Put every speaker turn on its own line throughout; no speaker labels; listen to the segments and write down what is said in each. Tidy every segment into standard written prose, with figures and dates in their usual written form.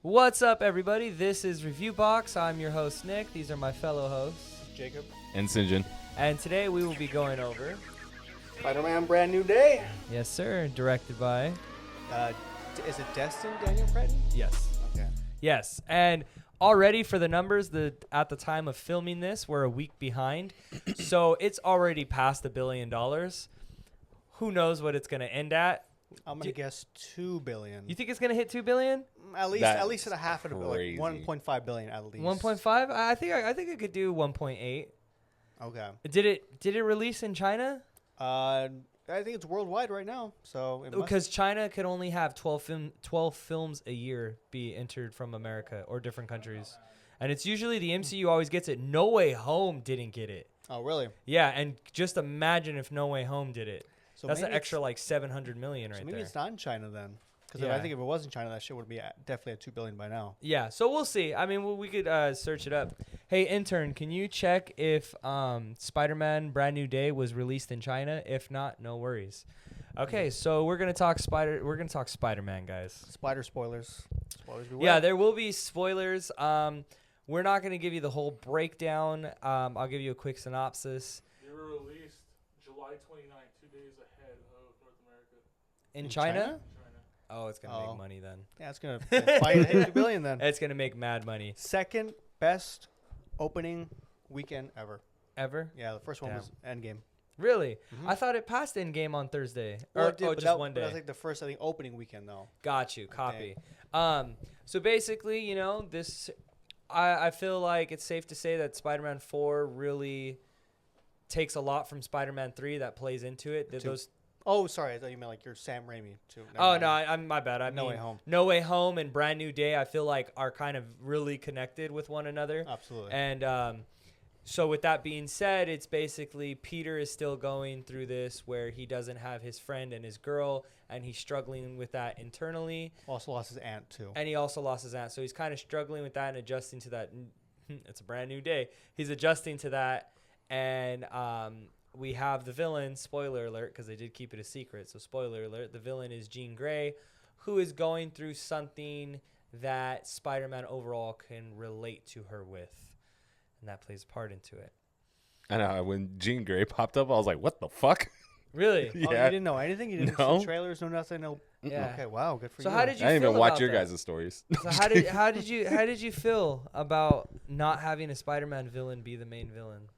What's up, everybody? This is Review Box. I'm your host, Nick. These are my fellow hosts,
Jacob.
And Sinjin.
And today we will be going over...
Spider-Man Brand New Day.
Yes, sir. Directed by...
Is it Destin Daniel Cretton?
Yes.
Okay.
Yes. And already for the numbers, at the time of filming this, we're a week behind. So it's already past $1 billion. Who knows what it's going to end at?
I'm gonna guess $2 billion.
You think it's going to hit $2 billion?
At least at a half of a
crazy.
like 1.5 billion at least.
1.5? I think it could do 1.8.
Okay.
Did it release in China?
I think it's worldwide right now. So it must.
Because China could only have 12 films a year be entered from America or different countries. And it's usually the MCU always gets it. No Way Home didn't get it.
Oh really?
Yeah, and just imagine if No Way Home did it.
So
That's an
maybe
extra like 700 million right
so maybe
there.
it's not in China then. Because
Yeah.
I think if it was in China, that shit would be definitely at $2 billion by now.
Yeah, so we'll see. I mean, we could search it up. Hey, intern, can you check if Spider-Man Brand New Day was released in China? If not, no worries. Okay, so we're gonna talk Spider-Man, guys.
Spider spoilers. Spoilers beware.
Yeah, there will be spoilers. We're not gonna give you the whole breakdown. I'll give you a quick synopsis.
They were released July 29th, 2 days ahead of North America.
In
In
China?
China?
Oh, it's gonna make money then.
Yeah, it's gonna fight hit $2 billion then.
It's gonna make mad money.
Second best opening weekend ever.
Ever?
Yeah, the first one
Damn.
was Endgame.
Really?
Mhm.
I thought it passed Endgame on Thursday.
Well,
Or
it did, but
just one
But
day.
that's like the first, I think, opening weekend though.
Got you. Copy. So basically, this, I feel like it's safe to say that Spider-Man 4 really takes a lot from Spider-Man 3 that plays into it.
Two.
Those.
Oh, sorry, I thought you meant like your Sam Raimi too. Never
Oh
mind.
no, I'm my bad. I
No
mean,
Way Home.
No Way Home and Brand New Day, I feel like are kind of really connected with one another.
Absolutely.
And so with that being said, it's basically Peter is still going through this where he doesn't have his friend and his girl, and he's struggling with that internally.
Also lost his aunt too.
And he also lost his aunt. So he's kind of struggling with that and adjusting to that. It's a brand new day. He's adjusting to that. And we have the villain, spoiler alert, because they did keep it a secret. So spoiler alert, the villain is Jean Grey, who is going through something that Spider-Man overall can relate to her with. And that plays a part into it.
I know. When Jean Grey popped up, I was like, what the fuck?
Really?
Oh, you
Yeah.
didn't know anything? You didn't
No.
see trailers, no nothing, no.
Yeah.
Okay, wow, good for
So
you.
how did you
I didn't
feel
even watch
about
your
that?
guys' stories.
So how did you feel about not having a Spider-Man villain be the main villain?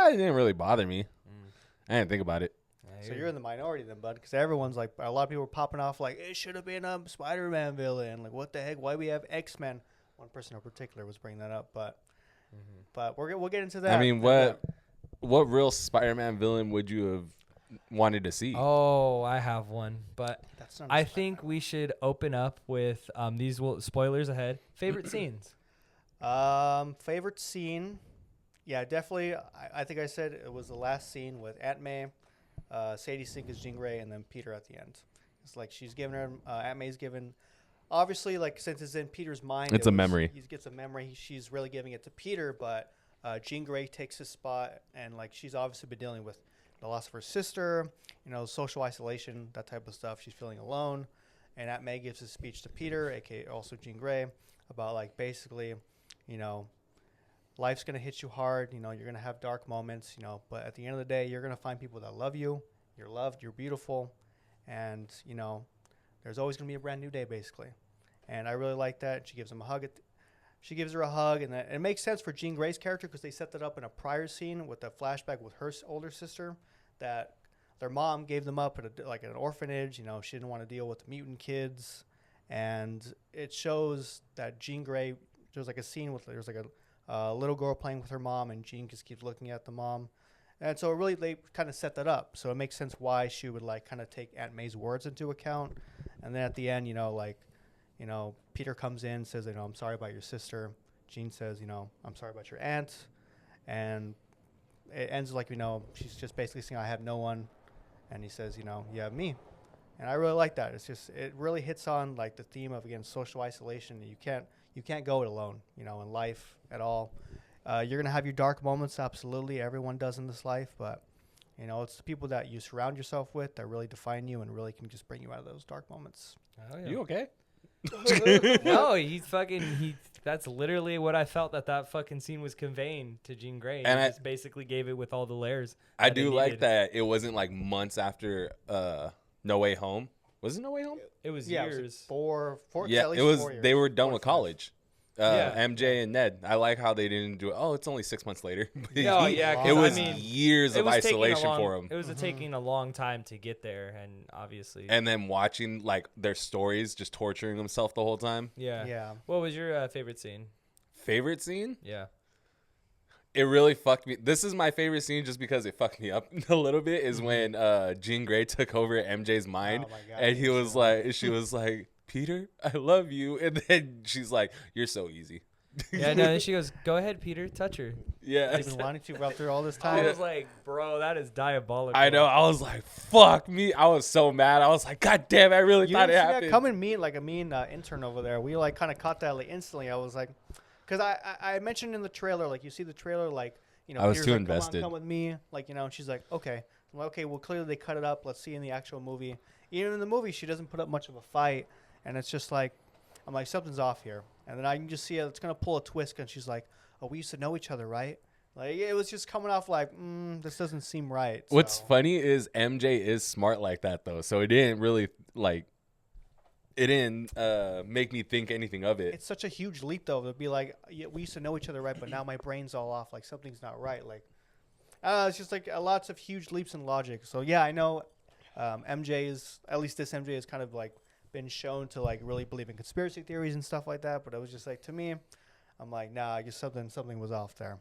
It didn't really bother me. I didn't think about it.
So you're in the minority then, bud, because everyone's like, a lot of people were popping off like, it should have been a Spider-Man villain. Like, what the heck? Why we have X-Men? One person in particular was bringing that up, but we'll get into that.
I mean, what real Spider-Man villain would you have wanted to see?
Oh, I have one, but
That's not
I think we should open up with these spoilers ahead. Favorite scenes.
Favorite scene. Yeah, definitely. I think I said it was the last scene with Aunt May, Sadie Sink as Jean Grey, and then Peter at the end. It's like she's giving her, Aunt May's given, obviously, like since it's in Peter's mind.
It's a memory.
He gets a memory. She's really giving it to Peter, but Jean Grey takes his spot, and like she's obviously been dealing with the loss of her sister, social isolation, that type of stuff. She's feeling alone, and Aunt May gives a speech to Peter, aka also Jean Grey, about like basically, life's going to hit you hard. You're going to have dark moments, but at the end of the day, you're going to find people that love you. You're loved. You're beautiful. And, there's always going to be a brand new day, basically. And I really like that. She gives him a hug. She gives her a hug. And it makes sense for Jean Grey's character because they set that up in a prior scene with a flashback with her older sister that their mom gave them up at an orphanage. She didn't want to deal with the mutant kids. And it shows that Jean Grey, there's like a scene with, there's like a little girl playing with her mom, and Jean just keeps looking at the mom. And so really they kind of set that up. So it makes sense why she would like kind of take Aunt May's words into account. And then at the end, Peter comes in, says, I'm sorry about your sister. Jean says, I'm sorry about your aunt. And it ends like, she's just basically saying, I have no one. And he says, you have me. And I really like that. It's just, it really hits on like the theme of, again, social isolation. You can't go it alone, in life at all. You're going to have your dark moments. Absolutely. Everyone does in this life. But, it's the people that you surround yourself with that really define you and really can just bring you out of those dark moments.
Oh, yeah.
You okay?
No, he. That's literally what I felt that fucking scene was conveying to Jean Grey.
And
He
I-
just basically gave it with all the layers.
I
that it
do like
needed.
that it wasn't like months after No Way Home. Was it No Way Home?
It was
Yeah, it was
years.
four.
Yeah,
at least
it was.
4 years.
They were done
4 to
with
5.
college.
Yeah.
MJ and Ned. I like how they didn't do it. Oh, it's only 6 months later.
No, yeah, 'cause
it was
I mean,
years
it
of
was taking a
isolation
long-
for them.
It was taking a long time to get there, and obviously,
And then watching like their stories, just torturing himself the whole time.
yeah.
Yeah.
What was your favorite scene?
Favorite scene?
Yeah.
It really fucked me. This is my favorite scene just because it fucked me up a little bit. Is
Mm-hmm.
when Jean Grey took over MJ's mind,
Oh my God,
and he
yeah,
was
sure.
like, she was like, Peter, I love you, and then she's like, you're so easy.
Yeah, no, and she goes, "Go ahead, Peter, touch her."
Yeah,
I've been wanting to after all this
I
time.
was like, "Bro, that is diabolical."
I know. I was like, fuck me. I was so mad. I was like, God damn, I really
You
thought
didn't
it
see that
happened.
coming. Me and intern over there, we like kind of caught that like instantly. I was like, because I mentioned in the trailer, like you see the trailer, like
I was
Peter's
too
like,
invested.
Come with me, like and she's like, okay, I'm like, okay. Well, clearly they cut it up. Let's see in the actual movie. Even in the movie, she doesn't put up much of a fight, and it's just like, I'm like something's off here. And then I can just see it's gonna pull a twist, and she's like, oh, we used to know each other, right? Like it was just coming off like, this doesn't seem right.
What's
So-
funny is MJ is smart like that though, so it didn't really like. It didn't make me think anything of it.
It's such a huge leap, though, to be like, yeah, we used to know each other, right? But now my brain's all off. Like something's not right. Like, it's just like lots of huge leaps in logic. So yeah, I know MJ is at least this MJ is kind of like been shown to like really believe in conspiracy theories and stuff like that. But it was just like to me, I'm like, nah, I guess something was off there.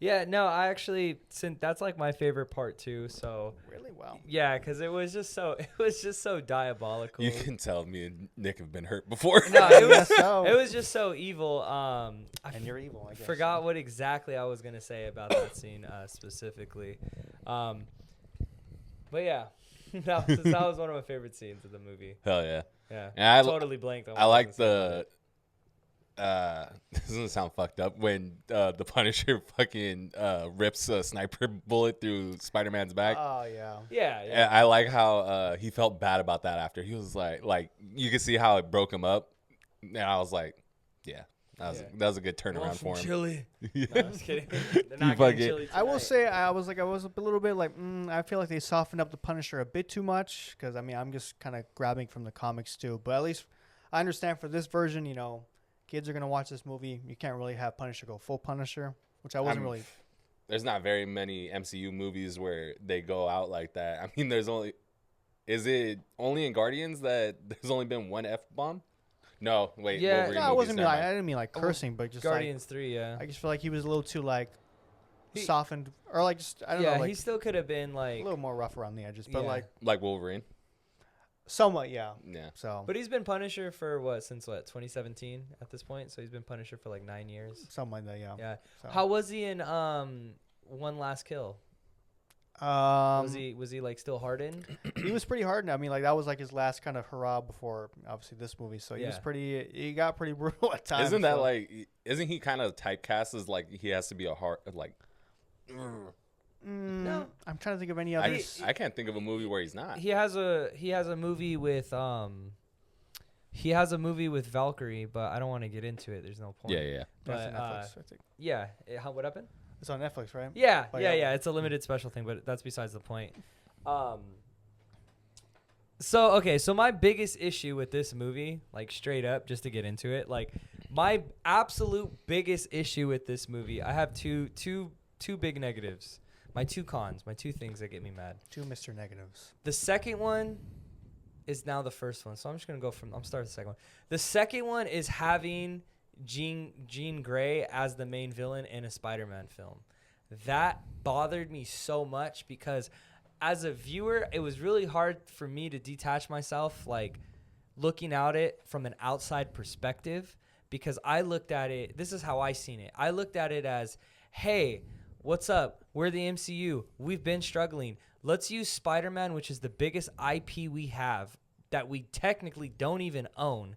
Yeah, no, I actually, since that's like my favorite part too. So
Really well.
yeah, because it was just so diabolical.
You can tell me and Nick have been hurt before.
No, it was
Guess so.
it was just so evil. I
And you're evil. I guess.
forgot what exactly I was gonna say about that scene specifically. But yeah, that was one of my favorite scenes of the movie.
Hell yeah.
Yeah,
And I
totally blanked on.
I
what
like
was gonna say.
the. This doesn't sound fucked up when the Punisher fucking rips a sniper bullet through Spider-Man's back.
Oh yeah.
Yeah,
And
yeah.
I like how he felt bad about that after. He was like you could see how it broke him up. And I was like, yeah, that was a good turnaround for him.
Chili.
Yeah.
No, I'm just kidding. They're not
fucking-
getting chili
I will
tonight.
say I was a little bit like I feel like they softened up the Punisher a bit too much because I mean I'm just kind of grabbing from the comics too, but at least I understand for this version, kids are gonna watch this movie. You can't really have Punisher go full Punisher, which I wasn't
I'm-
really.
There's not very many MCU movies where they go out like that. I mean, is it only in Guardians that there's only been one F-bomb? No, wait.
Yeah.
Wolverine
No, I
movies,
wasn't.
never
I
mind.
didn't mean like
Oh,
cursing, but just
Guardians 3, yeah.
like I just feel like he was a little too like
He-
softened or like just I don't
Yeah,
know like
he still could have been
a
like,
little more rough around the edges, but
Yeah.
like
Wolverine.
somewhat yeah.
Yeah.
So
but he's been Punisher for since 2017 at this point. So he's been Punisher for like 9 years.
something like that yeah.
Yeah.
So.
How was he in One Last Kill? Was he like still hardened?
He was pretty hard. I mean, like that was like his last kind of hurrah before obviously this movie. So he was
Yeah.
pretty. He got pretty brutal at times.
Isn't that
so.
like? Isn't he kind of typecast as like he has to be a hard like?
No, I'm trying to think of any
I,
others.
I can't think of a movie where he's not.
He has a movie with Valkyrie, but I don't want to get into it. There's no point.
Yeah, yeah.
That's on
But
Netflix, I think.
yeah, what happened?
It's on Netflix, right?
Yeah,
Oh,
yeah,
yeah.
yeah. It's a limited special thing, but that's besides the point. So my biggest issue with this movie, like straight up, just to get into it, like my absolute biggest issue with this movie, I have two big negatives. My two cons, my two things that get me mad.
Two Mr. Negatives.
The second one is now the first one, so I'm just gonna I'm starting the second one. The second one is having Jean Grey as the main villain in a Spider-Man film. That bothered me so much because as a viewer, it was really hard for me to detach myself, like looking at it from an outside perspective, because I looked at it. This is how I seen it. I looked at it as, hey, what's up? We're the MCU. We've been struggling. Let's use Spider-Man, which is the biggest IP we have that we technically don't even own.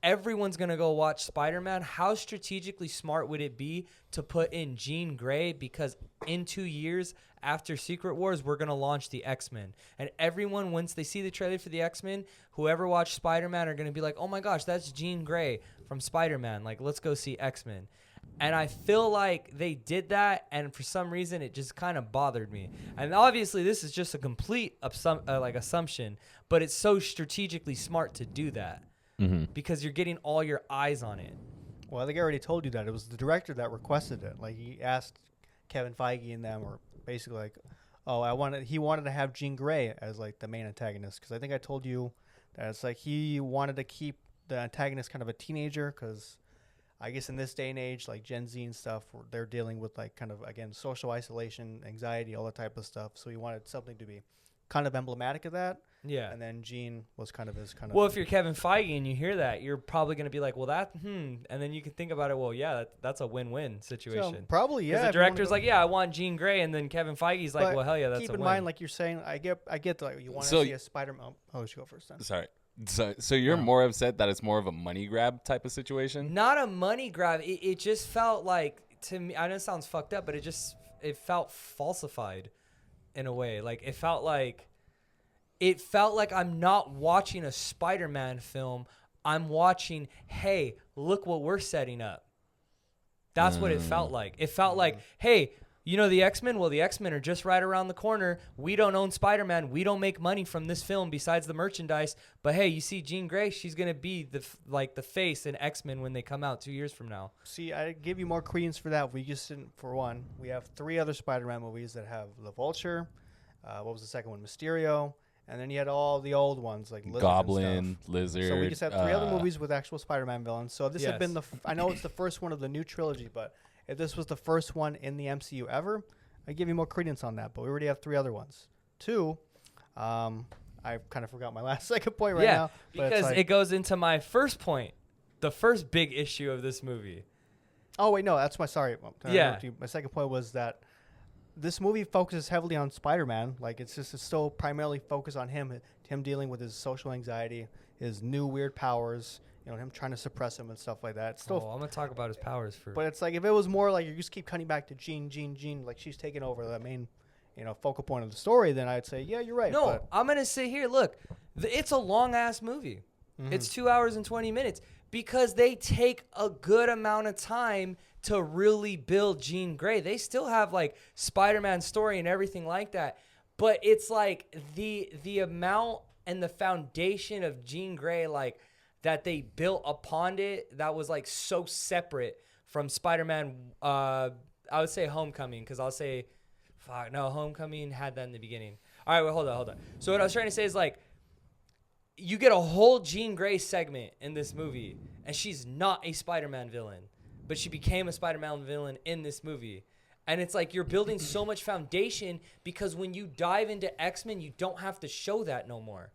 Everyone's going to go watch Spider-Man. How strategically smart would it be to put in Jean Grey? Because in 2 years after Secret Wars, we're going to launch the X-Men. And everyone, once they see the trailer for the X-Men, whoever watched Spider-Man are going to be like, oh my gosh, that's Jean Grey from Spider-Man. Like, let's go see X-Men. And I feel like they did that, and for some reason, it just kind of bothered me. And obviously, this is just a complete assumption, but it's so strategically smart to do that because you're getting all your eyes on it.
Well, I think I already told you that. It was the director that requested it. Like, he asked Kevin Feige and them, or basically like, he wanted to have Jean Grey as like the main antagonist, because I think I told you that it's like he wanted to keep the antagonist kind of a teenager, because I guess in this day and age, like Gen Z and stuff, they're dealing with like kind of, again, social isolation, anxiety, all that type of stuff. So he wanted something to be kind of emblematic of that.
Yeah.
And then Jean was kind of his kind of.
Well, if you're Kevin Feige and you hear that, you're probably going to be like, well, and then you can think about it. Well, yeah, that's a win-win situation.
So, probably, yeah.
Because the director's like, yeah, I want Jean Grey, and then Kevin Feige's like, well, hell yeah, that's a win.
Keep in mind, like you're saying, I get like you want to see a Spider-Man. Oh, you go first then.
Sorry. So you're more upset that it's more of a money grab type of situation?
Not a money grab. It just felt like, to me, I know it sounds fucked up, but it felt falsified in a way. Like it felt like I'm not watching a Spider-Man film. I'm watching, hey, look what we're setting up. That's what it felt like. It felt like, hey, you know the X-Men? Well, the X-Men are just right around the corner. We don't own Spider-Man. We don't make money from this film besides the merchandise. But hey, you see Jean Grey? She's going to be the face in X-Men when they come out 2 years from now.
See, I give you more credence for that. We just didn't, for one, we have 3 other Spider-Man movies that have the Vulture. What was the second one? Mysterio. And then you had all the old ones like Lizard
Goblin, Lizard.
So we just have 3 other movies with actual Spider-Man villains. So if this had been I know it's the first one of the new trilogy, but if this was the first one in the MCU ever, I'd give you more credence on that. But we already have 3 other ones. 2, I kind of forgot my second point right now.
But because it goes into my first point, the first big issue of this movie.
Oh, wait, no, that's my, sorry.
Yeah.
My second point was that this movie focuses heavily on Spider-Man. Like, it's still primarily focused on him dealing with his social anxiety, his new weird powers, you know, him trying to suppress him and stuff like that. It's still,
I'm going to talk about his powers first.
But it's like, if it was more like you just keep cutting back to Jean, like she's taking over the main, focal point of the story, then I'd say, yeah, you're right.
No, I'm going to sit here. Look, it's a long-ass movie. Mm-hmm. It's 2 hours and 20 minutes because they take a good amount of time to really build Jean Grey. They still have like Spider-Man story and everything like that, but it's like the amount and the foundation of Jean Grey, like that they built upon it, that was like so separate from Spider-Man. I would say Homecoming, because I'll say, Homecoming had that in the beginning. All right, wait, hold on. So what I was trying to say is like, you get a whole Jean Grey segment in this movie, and she's not a Spider-Man villain, but she became a Spider-Man villain in this movie. And it's like you're building so much foundation because when you dive into X-Men, you don't have to show that no more.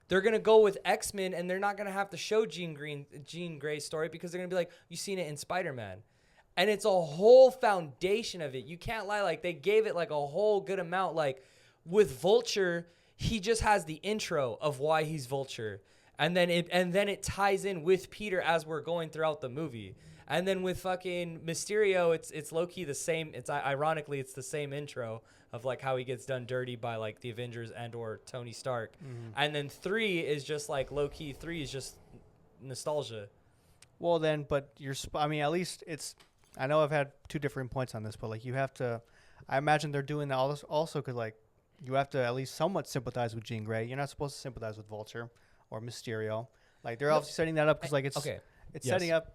They're going to go with X-Men, and they're not going to have to show Jean Grey's story because they're going to be like, you've seen it in Spider-Man. And it's a whole foundation of it. You can't lie. Like, they gave it like a whole good amount. Like, with Vulture, he just has the intro of why he's Vulture. And then it ties in with Peter as we're going throughout the movie. And then with fucking Mysterio, it's low-key the same. It's ironically, it's the same intro of like how he gets done dirty by like the Avengers and or Tony Stark. Mm-hmm. And then 3 is just like low-key. 3 is just nostalgia.
Well, then, but at least it's, I know I've had 2 different points on this, but like you have to, I imagine they're doing that also because like you have to at least somewhat sympathize with Jean Grey. You're not supposed to sympathize with Vulture or Mysterio. Like they're obviously setting that up because like it's setting up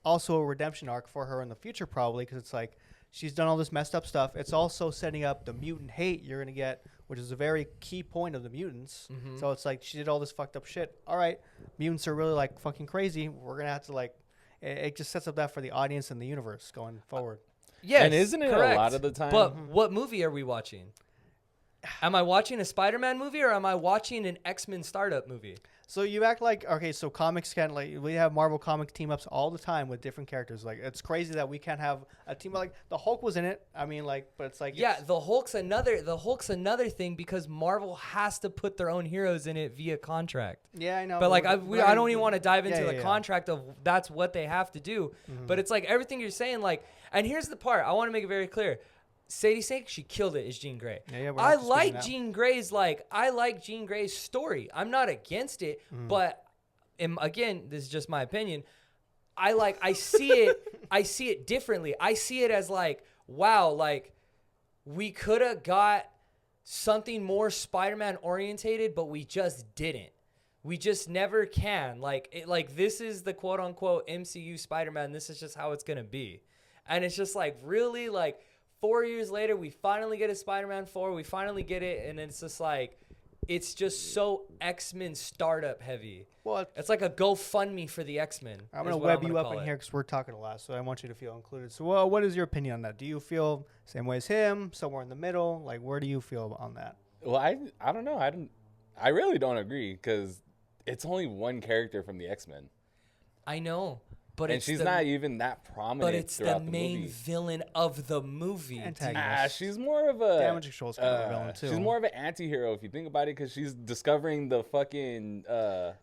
also a redemption arc for her in the future probably, because it's like she's done all this messed up stuff. It's also setting up the mutant hate you're going to get, which is a very key point of the mutants. Mm-hmm. So it's like she did all this fucked up shit. All right, mutants are really like fucking crazy. We're going to have to like, it just sets up that for the audience and the universe going forward.
Yes,
and isn't it
correct.
A lot of the time?
But what movie are we watching? Am I watching a Spider-Man movie or am I watching an X-Men startup movie?
So you act like, okay, so comics can, like, we have Marvel Comics team-ups all the time with different characters. Like, it's crazy that we can't have a team, like, the Hulk was in it. I mean, like, but it's like...
Yeah, the Hulk's another thing because Marvel has to put their own heroes in it via contract.
Yeah, I know.
But, like, I don't even want to dive into the contract of that's what they have to do. Mm-hmm. But it's like everything you're saying, like... And here's the part. I want to make it very clear. Sadie Sink, she killed it as Jean Grey.
Yeah, we're
I
not disputing
like
that.
Jean Grey's story. I'm not against it, but again, this is just my opinion. I see it differently. I see it as like, wow, like we could have got something more Spider-Man orientated, but we just didn't. We just never can. Like this is the quote unquote MCU Spider-Man. This is just how it's gonna be, and it's just like really like 4 years later, we finally get a Spider-Man 4. We finally get it, and it's just like it's just so X-Men startup heavy.
Well,
It's like a GoFundMe for the X-Men.
I'm going to web you up in here because we're talking a lot, so I want you to feel included. So, well, what is your opinion on that? Do you feel same way as him, somewhere in the middle? Like, where do you feel on that?
Well, I don't know. I really don't agree because it's only one character from the X-Men.
I know, but
And
it's
she's
the,
not even that prominent
But it's the
throughout the
main
movie.
villain of the movie.
Antagonist.
She's more of a
Damage Control's kind of a villain, too.
She's more of an anti-hero if you think about it, because she's discovering the fucking.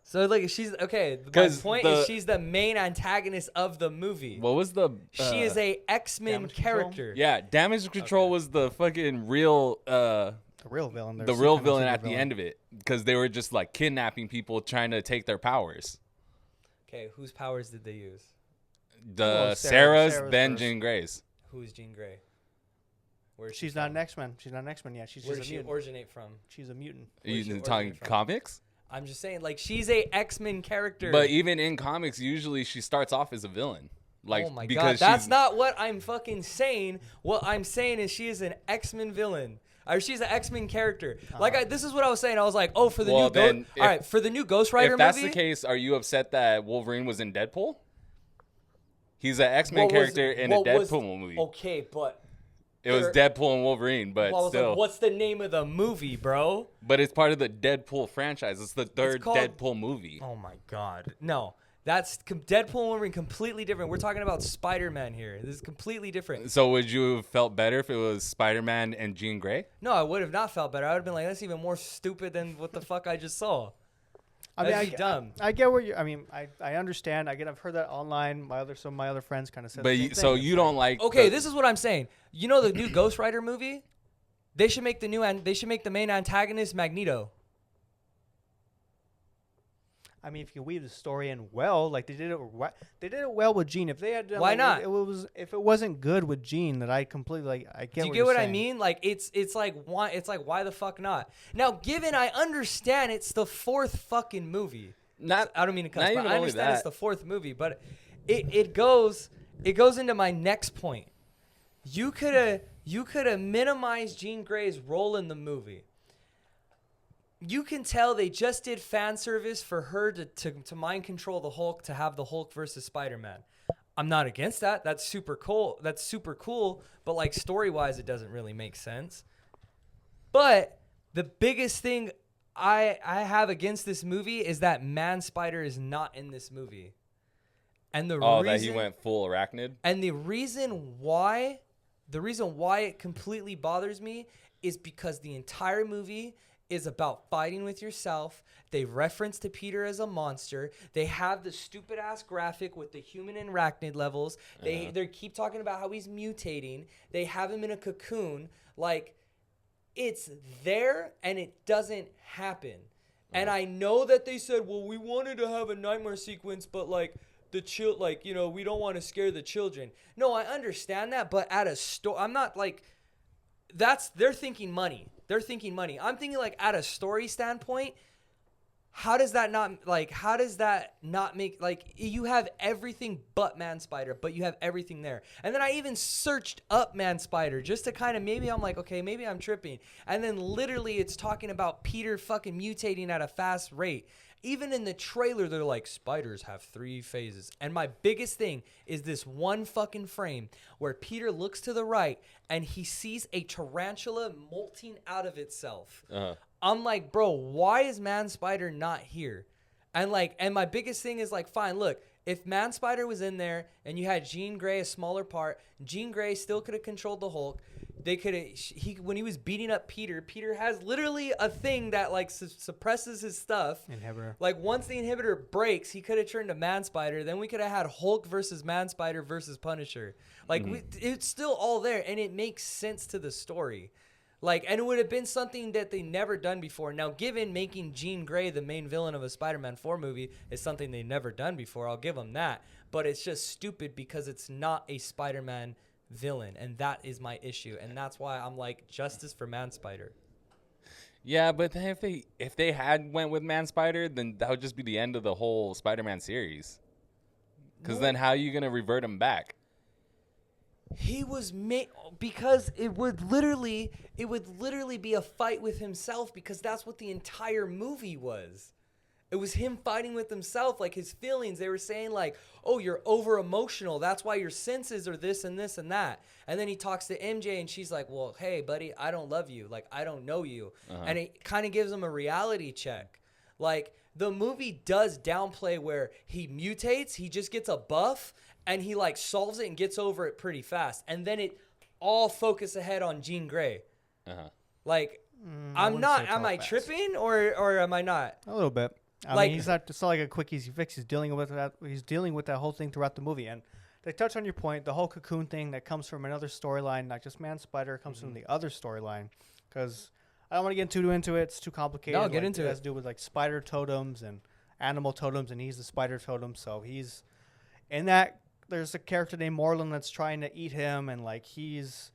So like she's okay. My
'Cause
point is she's the main antagonist of the movie.
What was the?
She is a X-Men
Damage Control?
character.
Yeah, Damage Control was the fucking real.
The real villain.
The real villain at the end of it, because they were just like kidnapping people, trying to take their powers.
Okay, whose powers did they use?
The
Sarah's
Sarah's, then
first.
Jean Grey's.
Who's Jean Grey? Where's
She's not an X-Men. She's not an X-Men yet. She's
Where
just
does
a
she
mutant.
originate from?
She's a mutant.
Are
Where's she
you talking
originate from?
comics?
I'm just saying, like she's a X-Men character.
But even in comics, usually she starts off as a villain. Like,
oh my
because
god, that's
she's,
not what I'm fucking saying. What I'm saying is she is an X-Men villain. Or she's an X-Men character. This is what I was saying. I was like, oh, for the
Well,
new
then
all right, for the new Ghost Rider
If that's
movie.
the case, are you upset that Wolverine was in Deadpool? He's an X-Men
what was-
character in a
what was-
Deadpool movie.
Okay, but
It was Deadpool and Wolverine, but
well, I was
still.
like, what's the name of the movie, bro?
But it's part of the Deadpool franchise. It's the third
called-
Deadpool movie.
Oh my god, no. That's Deadpool and Wolverine completely different. We're talking about Spider-Man here. This is completely different.
So would you have felt better if it was Spider-Man and Jean Grey?
No, I would have not felt better. I would have been like, that's even more stupid than what the fuck I just saw.
I mean,
That'd be dumb.
I get where you. I mean, I understand. I've heard that online. Some of my other friends kind of said.
But
the same
you,
thing.
so
It's
you
like-
don't like?
Okay, this is what I'm saying. You know the new Ghost Rider movie? They should make the main antagonist Magneto.
I mean, if you weave the story in well, like they did it well with Jean. If they had done,
Why
like,
not?
If it wasn't good with Jean, that I completely I get.
Do you
what
get
you're
what I
saying.
mean? Like it's like why the fuck not? Now, given I understand it's the fourth fucking movie.
Not.
I don't mean to cuss,
Not
but
even
I
only
understand it's
that.
the fourth movie, but it goes into my next point. You could have minimized Jean Grey's role in the movie. You can tell they just did fan service for her to mind control the Hulk, to have the Hulk versus Spider-Man. I'm not against that. That's super cool. But like story-wise, it doesn't really make sense. But the biggest thing I have against this movie is that Man Spider is not in this movie. And the
Oh,
reason,
that he went full arachnid.
and the reason why it completely bothers me is because the entire movie is about fighting with yourself. They reference to Peter as a monster. They have the stupid ass graphic with the human and arachnid levels. They keep talking about how he's mutating. They have him in a cocoon. Like, it's there and it doesn't happen. And I know that they said, well, we wanted to have a nightmare sequence, but like we don't want to scare the children. No, I understand that, but at a store, I'm not like, they're thinking money. I'm thinking like at a story standpoint, how does that not make, like, you have everything but Man Spider, but you have everything there. And then I even searched up Man Spider just to kind of, maybe I'm like, okay, maybe I'm tripping. And then literally it's talking about Peter fucking mutating at a fast rate. Even in the trailer, they're like, spiders have 3 phases. And my biggest thing is this one fucking frame where Peter looks to the right and he sees a tarantula molting out of itself. I'm like, bro, why is Man Spider not here? And my biggest thing is like, fine, look, if Man Spider was in there and you had Jean Grey, a smaller part, Jean Grey still could have controlled the Hulk. They could he when he was beating up Peter has literally a thing that like suppresses his stuff.
Inhibitor.
Like once the inhibitor breaks, he could have turned to Man Spider. Then we could have had Hulk versus Man Spider versus Punisher. Like it's still all there, and it makes sense to the story. Like, and it would have been something that they never done before. Now, given making Jean Grey the main villain of a Spider-Man 4 movie is something they never done before, I'll give them that. But it's just stupid because it's not a Spider-Man villain, and that is my issue. And that's why I'm like, justice for Man Spider.
Yeah, but then if they had went with Man Spider, then that would just be the end of the whole Spider-Man series. Because then how are you gonna revert him back?
He was made because it would literally be a fight with himself, because that's what the entire movie was. It was him fighting with himself, like his feelings. They were saying like, oh, you're over emotional. That's why your senses are this and this and that. And then he talks to MJ and she's like, well, hey, buddy, I don't love you. Like, I don't know you. And it kind of gives him a reality check. Like, the movie does downplay where he mutates, he just gets a buff, and he like solves it and gets over it pretty fast. And then it all focus ahead on Jean Grey. Like, am I tripping or am I not?
A little bit. I
Like-
mean, it's not like a quick, easy fix. He's dealing with that. He's dealing with that whole thing throughout the movie. And they touch on your point, the whole Cocoon thing that comes from another storyline, not just Man Spider, it comes from the other storyline. Because I don't want to get too into it. It's too complicated.
No, get into
it.
it.
Has to do with like spider totems and animal totems, and he's the spider totem. So he's in that. There's a character named Morlun that's trying to eat him, and like he's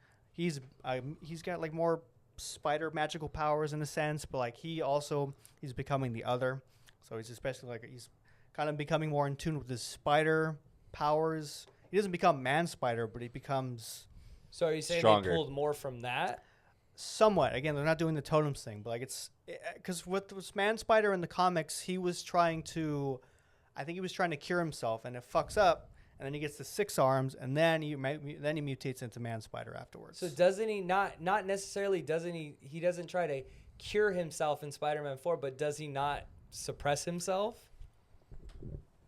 got like more spider magical powers in a sense, but like he's becoming the other. So he's especially like he's kind of becoming more in tune with his spider powers. He doesn't become Man Spider, but he becomes
So are you saying
Stronger.
they pulled more from that?
somewhat. Again, they're not doing the totems thing, but like it's because with Man Spider in the comics, he was trying to cure himself, and it fucks up, and then he gets the 6 arms, and then he mutates into Man Spider afterwards.
So doesn't he not necessarily he doesn't try to cure himself in Spider-Man 4, but does he not suppress himself?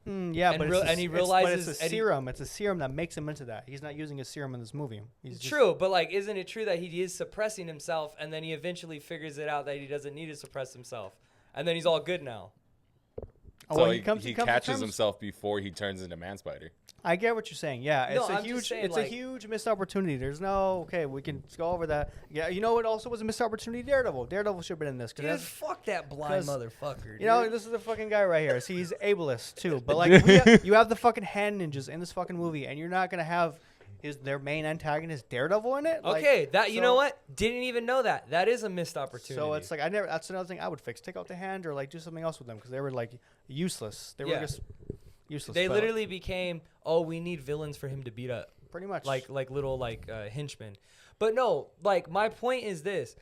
Yeah,
And
but
he
but
realizes-
it's a
and he-
serum. It's a serum that makes him into that. He's not using a serum in this movie. He's just-
True, but like, isn't it true that he is suppressing himself, and then he eventually figures it out that he doesn't need to suppress himself, and then he's all good now?
Oh,
So
well,
he
comes to
catches
terms-
himself before he turns into Man Spider.
I get what you're saying. Yeah,
No,
it's a
I'm just
huge,
saying,
it's
like-
a huge missed opportunity. There's no we can go over that. Yeah, you know what also was a missed opportunity? Daredevil. Daredevil should have been in this. 'Cause
Dude,
that's-
fuck that blind
'cause,
motherfucker.
You know,
dude.
this is the fucking guy right here. See, he's ableist too. But like, you have the fucking hand ninjas in this fucking movie, and you're not gonna have their main antagonist Daredevil in it. Like,
Okay, you know
so-
what? Didn't even know that. That is a missed opportunity.
So it's like that's another thing I would fix. Take out the hand or like do something else with them because they were like useless. They were
Yeah.
just useless.
they
but
literally became, oh, we need villains for him to beat up.
pretty much
like little henchmen. But no, like my point is this: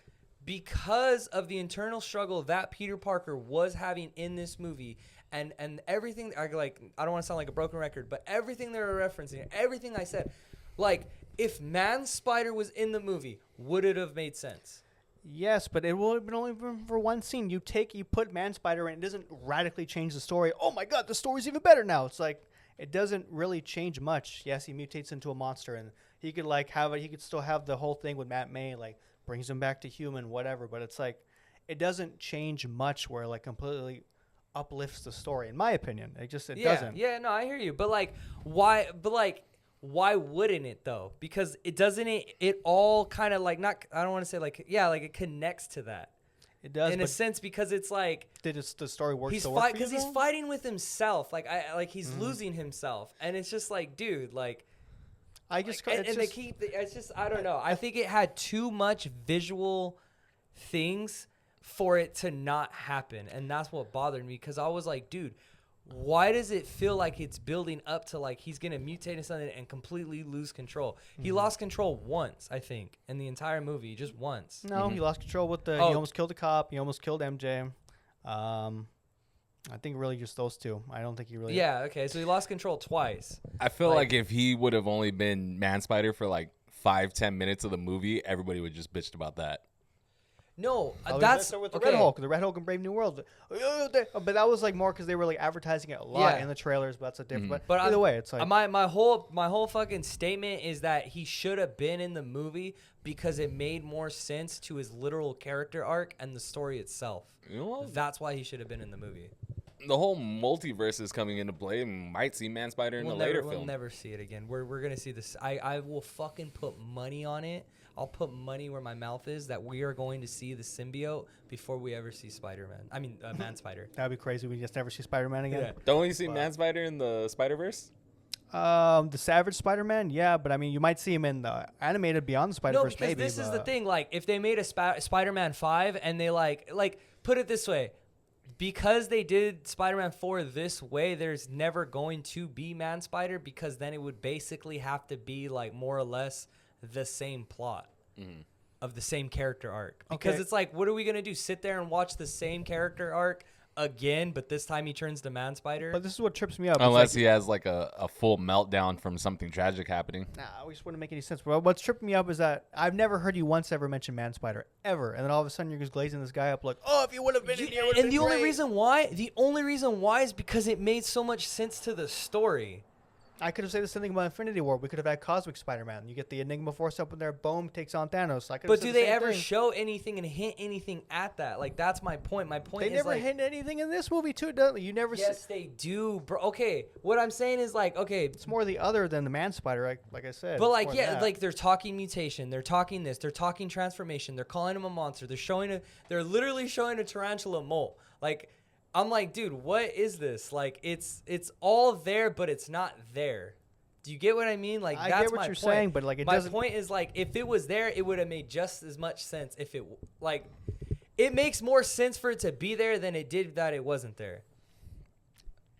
because of the internal struggle that Peter Parker was having in this movie, and everything, I don't want to sound like a broken record, but everything they were referencing, everything I said, like if Man Spider was in the movie, would it have made sense?
Yes, but it will have been only for one scene. You put Man Spider in, it doesn't radically change the story. Oh my god, the story's even better now. It's like it doesn't really change much. Yes, he mutates into a monster, and he could he could still have the whole thing with Matt May, like brings him back to human, whatever. But it's like it doesn't change much where like completely uplifts the story, in my opinion. It doesn't.
Yeah, no, I hear you. But like, why? But like, why wouldn't it though? Because it doesn't. It all kind of like not. I don't want to say like it connects to that.
It does
in a
but
sense because it's like
did the story work?
he's
to work for you,
because he's
though?
fighting with himself. Like he's losing himself, and it's just like, dude, like.
I just
Like,
it's
and they
just-
keep. It's just I don't know. I think it had too much visual things for it to not happen, and that's what bothered me because I was like, dude, why does it feel like it's building up to like he's gonna mutate into something and completely lose control? He lost control once, I think, in the entire movie, just once.
No, he lost control with the.
Oh.
He almost killed a cop. He almost killed MJ. I think really just those two. I don't think he really.
Yeah. Okay. So he lost control twice.
I feel
Like-
like if he would have only been Man Spider for like 5-10 minutes of the movie, everybody would just bitched about that.
No,
Oh,
that's
with the
okay.
Red Hulk, the Red Hulk and Brave New World. But that was like more because they were like advertising it a lot
Yeah.
in the trailers. But that's a different.
Mhm.
But either way, it's like
my whole fucking statement is that he should have been in the movie because it made more sense to his literal character arc and the story itself.
You know what?
That's why he should have been in the movie.
The whole multiverse is coming into play. And might see Man Spider in a later
We'll
film.
never see it again. We're gonna see this. I will fucking put money on it. I'll put money where my mouth is that we are going to see the symbiote before we ever see Spider-Man. I mean, Man Spider.
that'd be crazy. We just never see Spider-Man again.
Yeah.
Don't we see
But-
Man Spider in the Spider Verse?
The Savage Spider-Man, yeah, but I mean, you might see him in the animated Beyond the
No,
Spider-Verse.
because
maybe,
this is the
but-
thing. Like, if they made a Spider-Man 5 and they like put it this way, because they did Spider-Man 4 this way, there's never going to be Man Spider because then it would basically have to be like more or less the same plot of the same character arc. Because
Okay.
it's like, what are we gonna do? Sit there and watch the same character arc again, but this time he turns to Man Spider?
But this is what trips me up. It's
Unless
like,
he has like a full meltdown from something tragic happening.
Nah, we just wouldn't make any sense. But what's tripping me up is that I've never heard you once ever mention Man Spider ever, and then all of a sudden you're just glazing this guy up like, oh, if you would have been in here,
And the only reason why is because it made so much sense to the story.
I could have said the same thing about Infinity War. We could have had Cosmic Spider-Man. You get the Enigma Force up in there, boom, takes on Thanos. I could have
But
said
do
the
they
same
ever
thing.
show anything and hint anything at that? Like, that's my point. My point
They
is
never
like,
hint anything in this movie too. Don't you never?
yes, they do, bro. Okay, what I'm saying is like, okay,
It's more the other than the Man Spider, like I said.
but
It's
like,
more than
yeah,
that.
like they're talking mutation, they're talking this, they're talking transformation, they're calling him a monster, they're literally showing a tarantula molt. Like, I'm like, dude, what is this? Like, it's all there, but it's not there. Do you get what I mean? Like,
I
that's
get what
my
you're
point.
saying, but like it
My
doesn't.
point is like, if it was there, it would have made just as much sense. If it like, it makes more sense for it to be there than it did that it wasn't there.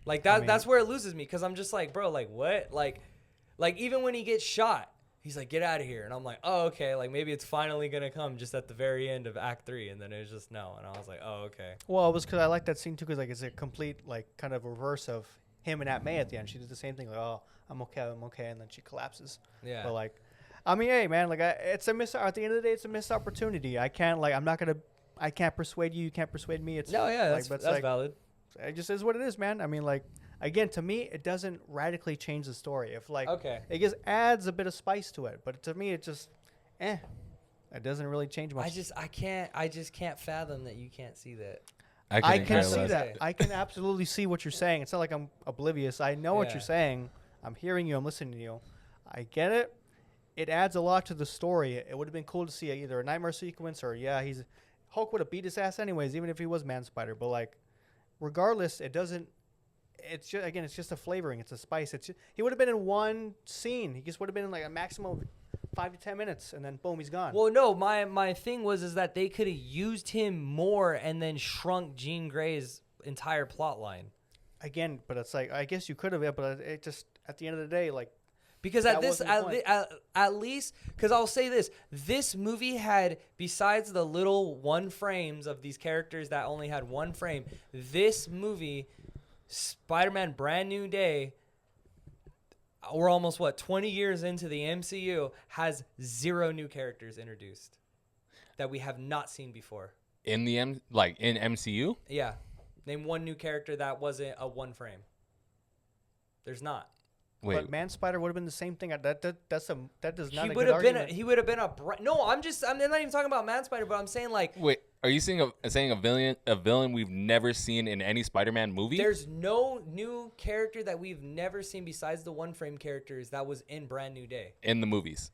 Like that.
I mean-
That's where it loses me because I'm just like, bro, like what? Like even when he gets shot, he's like, get out of here, and I'm like, oh okay, like maybe it's finally gonna come just at the very end of Act 3, and then it was just no, and I was like, oh okay.
Well, it was because I like that scene too, because like it's a complete like kind of reverse of him and Aunt May at the end. She did the same thing, like, oh, I'm okay, and then she collapses.
Yeah.
But like, I mean, hey man, like it's a miss. At the end of the day, it's a missed opportunity. I can't like I can't persuade you. You can't persuade me. It's
No, yeah,
like,
that's
but it's
that's
like,
valid.
it just is what it is, man. I mean, like again, to me, it doesn't radically change the story. If like
Okay.
it just adds a bit of spice to it, but to me, it just it doesn't really change much.
I just can't fathom that you can't see that.
I
couldn't
can
care
see
less.
that. I can absolutely see what you're saying. It's not like I'm oblivious. I know what
Yeah.
you're saying. I'm hearing you. I'm listening to you. I get it. It adds a lot to the story. It would have been cool to see either a nightmare sequence or Hulk would have beat his ass anyways, even if he was Man Spider. But like, regardless, it doesn't. It's just again, it's just a flavoring. It's a spice. He would have been in one scene. He just would have been in like a maximum of 5 to 10 minutes, and then boom, he's gone.
Well, no, my thing was that they could have used him more and then shrunk Jean Grey's entire plot line.
Again, but it's like I guess you could have, but it just at the end of the day, like.
Because
That
at this,
wasn't the point.
at least, because I'll say this movie had, besides the little one frames of these characters that only had one frame, this movie, Spider-Man Brand New Day, we're almost, 20 years into the MCU, has 0 new characters introduced that we have not seen before.
In the in MCU?
Yeah. Name one new character that wasn't a one frame. There's not.
Wait,
But Man Spider would have been the same thing. That does not.
He
a
would
good
have been.
argument.
He would have been no. I'm not even talking about Man Spider, but I'm saying like
are you saying a villain we've never seen in any Spider-Man movie?
there's no new character that we've never seen besides the one frame characters that was in Brand New Day.
in the movies.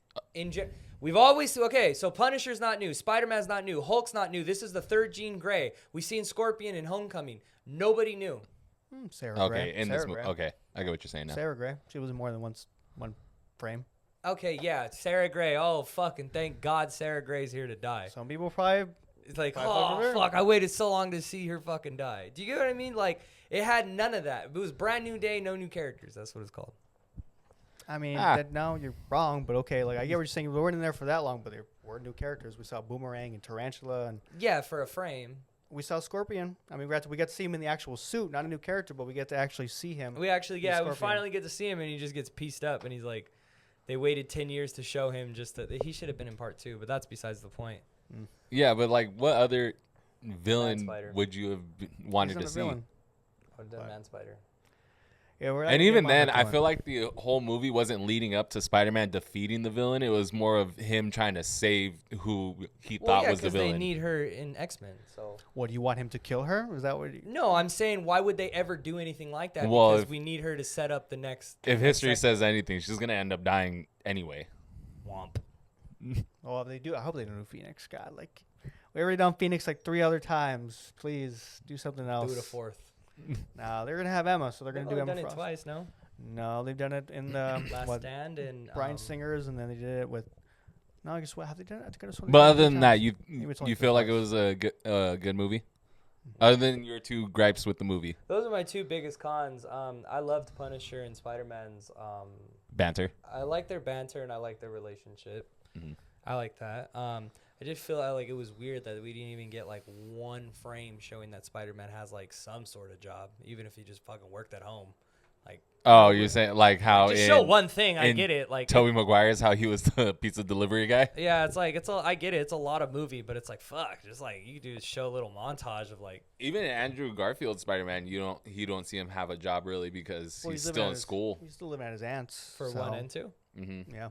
We've always so Punisher's not new, Spider-Man's not new, Hulk's not new. This is the third Jean Grey. We seen Scorpion in Homecoming. Nobody knew.
Sarah
Okay,
Gray.
in
Sarah
this movie.
Gray.
Okay, I get what you're saying now.
Sarah Gray. She was in more than one frame.
Okay, yeah, Sarah Gray. Oh fucking thank God Sarah Gray's here to die.
Some people probably.
It's like,
Five over
oh
there.
fuck, I waited so long to see her fucking die. Do you get what I mean? Like, it had none of that. It was Brand New Day, no new characters. That's what it's called.
I mean,
Ah.
no, you're wrong, but okay. Like I get what you're saying. We weren't in there for that long, but there were new characters. We saw Boomerang and Tarantula, and
Yeah, for a frame.
we saw Scorpion. I mean, we got to see him in the actual suit, not a new character, but we get to actually see him.
We actually,
He's
we
Scorpion.
finally get to see him, and he just gets pieced up, and he's like, they waited 10 years to show him he should have been in part 2, but that's besides the point.
Yeah, but like, what other villain
Man-Spider.
would you have
He's
wanted
not
to
a
see?
villain.
Or the Man Spider.
Yeah, we're not
And
gonna
even
get
then,
Monica
I
one.
feel like the whole movie wasn't leading up to Spider-Man defeating the villain. It was more of him trying to save who he
Well,
thought
yeah,
was the
because they
villain.
need her in X-Men. So
What, do you want him to kill her? Is that what?
no, I'm saying why would they ever do anything like that?
Well,
Because
if-
we need her to set up the next.
If
the
history
next
says anything, she's gonna end up dying anyway.
Womp.
Oh, if they do, I hope they don't do Phoenix. God, like we already done Phoenix like 3 other times. Please do something else.
Do it a fourth.
No, they're gonna have Emma, so they're gonna
They've
do
only
Emma
done it
Frost.
twice, no?
No, they've done it in the
Last
what,
Stand and
Bryan
um,
Singers, and then they did it with. No, I guess what have they done it? I think it's only
But
done it
other
3
than that,
times.
you
Maybe it's only
you feel like it
twice.
was a good movie. Other than your 2 gripes with the movie,
Those are my 2 biggest cons. I loved Punisher and Spider-Man's.
banter.
I like their banter and I like their relationship.
Mhm.
I like that. I did feel like it was weird that we didn't even get like one frame showing that Spider-Man has like some sort of job, even if he just fucking worked at home. Like,
Oh, you're saying like how
just
in
show one thing. I
in
get it. Like,
Tobey Maguire's how he was the pizza delivery guy.
yeah, it's like I get it. It's a lot of movie, but it's like fuck. Just like you do show a little montage of like.
Even Andrew Garfield's Spider-Man, you don't see him have a job really because
Well,
he's
living
still
at
in
his-
school.
He's still living at his aunt's
For
so,
1 and 2.
Hmm
Yeah.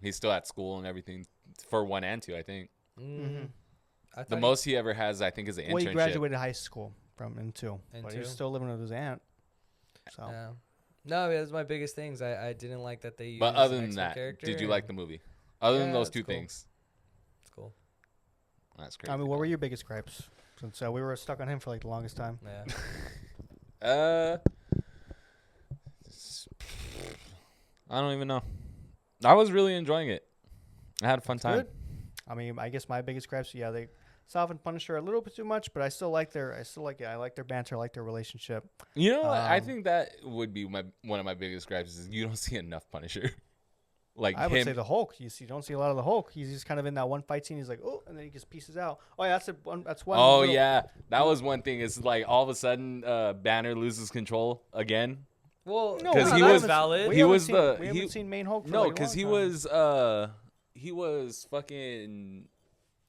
He's still at school and everything for 1 and 2, I think.
I
The
thought
most he ever has, I think, is an
Well, he
internship.
graduated high school from in 2,
In
but
2.
he's still living with his aunt. So
Yeah. No, that's my biggest things. I didn't like that they used
But other
an
than
X-Men
that,
character
did you like
and
the movie? Other than
Yeah,
those
it's
2
cool.
things,
It's cool.
that's crazy.
I mean, what were your biggest gripes? Since we were stuck on him for like the longest time.
Yeah.
I don't even know. I was really enjoying it. I had a fun time.
Good. I mean, I guess my biggest gripes, yeah, they softened Punisher a little bit too much, but I still like I like their banter, I like their relationship.
You know, what? I
Um,
think that would be one of my biggest gripes is you don't see enough Punisher. Like
I would
him,
say the Hulk. You don't see a lot of the Hulk. He's just kind of in that one fight scene. He's like, oh, and then he just pieces out. Oh yeah, that's one.
Oh
little-
yeah, that was one thing. It's like all of a sudden, Banner loses control again.
Well,
No,
'Cause
we
he
haven't
was-
seen-
valid.
We
he
haven't
was
seen,
the-
we
he-
haven't seen main Hulk. For
No,
like a
because
long time.
he was fucking,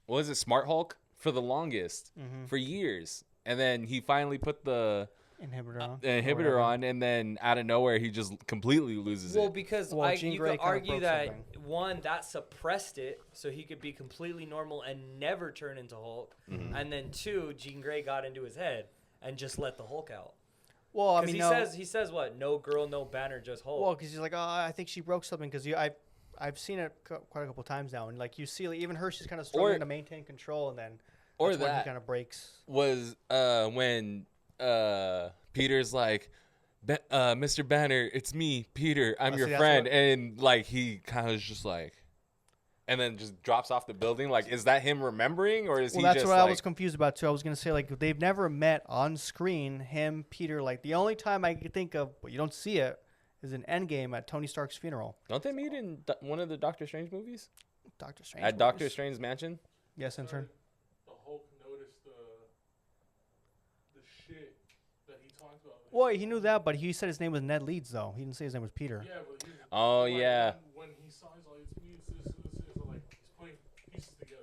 what was it, Smart Hulk for the longest
Mhm.
for years, and then he finally put the
inhibitor on. or
inhibitor
whatever.
on, and then out of nowhere he just completely loses
Well,
it.
because
Well, Jean
you
Grey
could
kinda
argue
broke
that
something.
one that suppressed it, so he could be completely normal and never turn into Hulk,
Mm-hmm.
and then 2, Jean Grey got into his head and just let the Hulk out.
Well, I
Because
mean,
he
no.
says what? No girl, no Banner, just Hulk.
Well, because he's like, oh, I think she broke something. Because I've seen it quite a couple times now, and like you see, like, even her, she's kind of struggling to maintain control, and then
Or
that's when he
that
kind of breaks.
was when Peter's like, Mr. Banner, it's me, Peter. I'm
Oh,
your
see, that's
friend.
what-
And like he kind of is just like, and then just drops off the building. Like, is that him remembering, or is
Well,
he
that's
just
what
like?
I was confused about too. I was gonna say like they've never met on screen. Him, Peter. Like the only time I could think of, but you don't see it, is in Endgame at Tony Stark's funeral.
Don't they meet in one of the Doctor Strange movies?
Doctor Strange.
At Doctor
movies.
Strange's mansion?
Yes, intern.
The Hulk noticed the shit that he talked about.
Well, he knew that, but he said his name was Ned Leeds, though. He didn't say his name was Peter.
Yeah, but he,
Oh,
like,
yeah.
When he saw, he's like, it's me, it's this, like he's putting pieces together.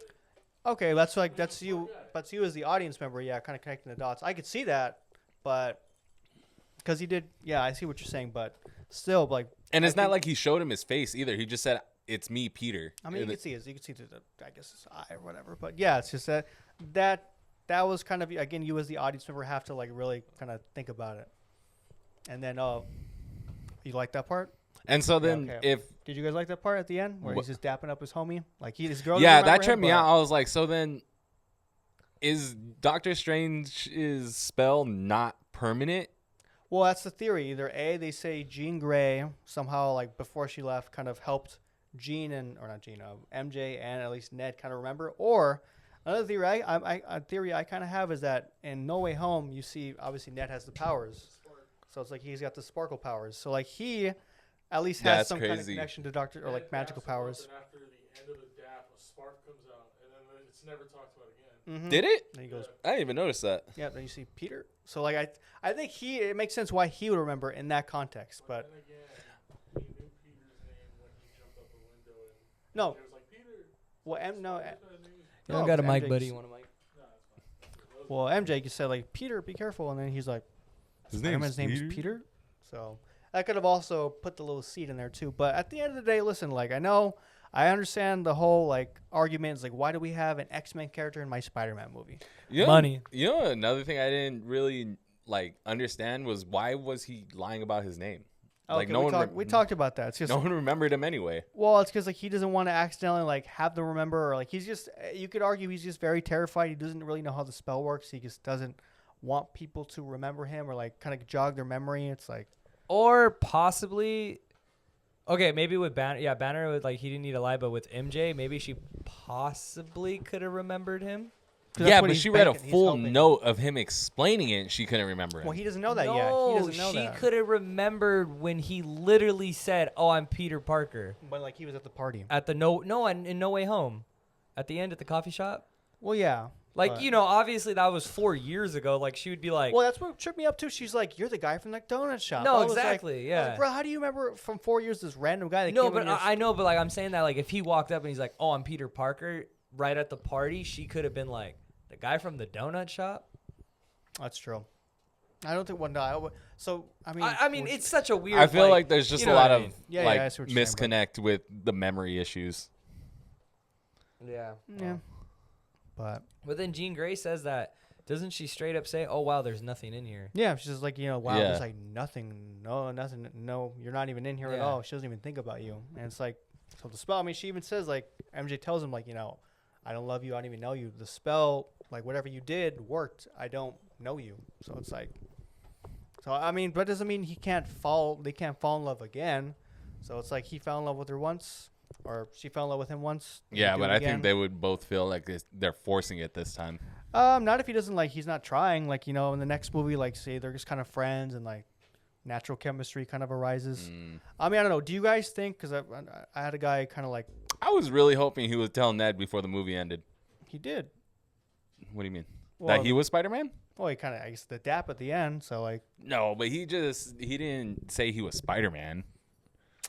Okay, that's you. That's you as the audience member. Yeah, kind of connecting the dots. I could see that, but because he did. Yeah, I see what you're saying, but still, like,
And it's
I
not
think-
like he showed him his face either. He just said, "It's me, Peter."
I mean, you
And
can see his. You can see through the. I guess his eye or whatever. But yeah, it's just that was kind of again. You as the audience member have to like really kind of think about it. And then, you like that part?
And so then
okay.
if
Did you guys like that part at the end where
Wha-
he's just dapping up his homie? Like his girl.
yeah,
doesn't
that
remember
tripped
him,
me
but-
out. I was like, so then is Doctor Strange's spell not permanent?
Well, that's the theory. Either A, they say Jean Grey somehow, like before she left, kind of helped Jean or not Jean, MJ and at least Ned kind of remember. Or another theory, a theory I kind of have is that in No Way Home, you see obviously Ned has the powers, so it's like he's got the sparkle powers. So like he at least has
That's
some kind of
crazy.
connection to Doctor or like
Ned
magical
daps him up,
powers.
And after the end of the dap, a spark comes out, and then it's never talked about again.
Mhm.
Did it?
Then he goes,
I didn't even notice that.
yeah. Then you see Peter. So like I think it makes sense why he would remember in that context, but.
Then again, he knew Peter's name when he jumped out the window, and
No,
he was like, Peter.
Well, no.
You don't got a
MJ
mic, buddy.
just-
You want a mic?
Well, MJ just said like, Peter, be careful, and then he's like,
His
Spider-Man's name is Peter. So I could have also put the little seed in there too. But at the end of the day, listen, like I understand the whole like argument is like, why do we have an X-Men character in my Spider-Man movie?
Money.
You know, another thing I didn't really like understand was why was he lying about his name? Like
Okay,
no
we talked about that. It's just
no one remembered him anyway.
well, it's because like he doesn't want to accidentally like have them remember, or like he's just you could argue he's just very terrified. He doesn't really know how the spell works. He just doesn't want people to remember him or like kind of jog their memory. It's like
Or possibly, okay, maybe with Banner. Yeah, Banner would like he didn't need to lie, but with MJ, maybe she possibly could have remembered him.
'cause that's
Yeah,
what
but
he's
she read a
banking- he's
full
hoping.
note of him explaining it and she couldn't remember him.
Well, he doesn't know that yet. He
No,
doesn't know
she
that.
could have remembered when he literally said, "Oh, I'm Peter Parker"
But like he was at the party.
at the in No Way Home, at the end at the coffee shop.
Well, yeah.
Like
but-
you know, obviously that was 4 years ago. Like she would be like,
Well, that's what tripped me up too. She's like, "You're the guy from that donut shop."
No,
I was like-
exactly,
I was
yeah.
like, bro, how do you remember from 4 years this random guy that
no,
came
but
in your
I know, but like I'm saying that like if he walked up and he's like, "Oh, I'm Peter Parker," right at the party, she could have been like, "The guy from the donut shop."
That's true. I don't think one guy. So I mean,
I mean, it's such a weird.
I feel like there's just
you
a
know
lot
what I
of
mean.
Yeah,
like
yeah, I see what you're saying, bro.
misconnect with the memory issues.
Yeah.
yeah. But
But then Jean Grey says that. Doesn't she straight up say, "Oh wow, there's nothing in here"?
yeah, she's just like, wow,
Yeah.
there's like nothing, nothing, no, you're not even in here at
Yeah.
all. She doesn't even think about you, and it's like, so the spell. I mean, she even says like, MJ tells him like, I don't love you, I don't even know you. The spell, like whatever you did, worked. I don't know you, so it's like, so I mean, but it doesn't mean he can't fall. They can't fall in love again. So it's like he fell in love with her once, or she fell in love with him once. They
Yeah,
do
but
it
I
again.
think they would both feel like they're forcing it this time.
Not if he doesn't like. He's not trying. Like in the next movie, like say they're just kind of friends and like natural chemistry kind of arises. I mean, I don't know. Do you guys think? Because I had a guy kind of like
I was really hoping he would tell Ned before the movie ended.
he did.
What do you mean?
Well,
That he was Spider-Man?
Well, he kind of I guess the dap at the end. So like,
No, but he didn't say he was Spider-Man.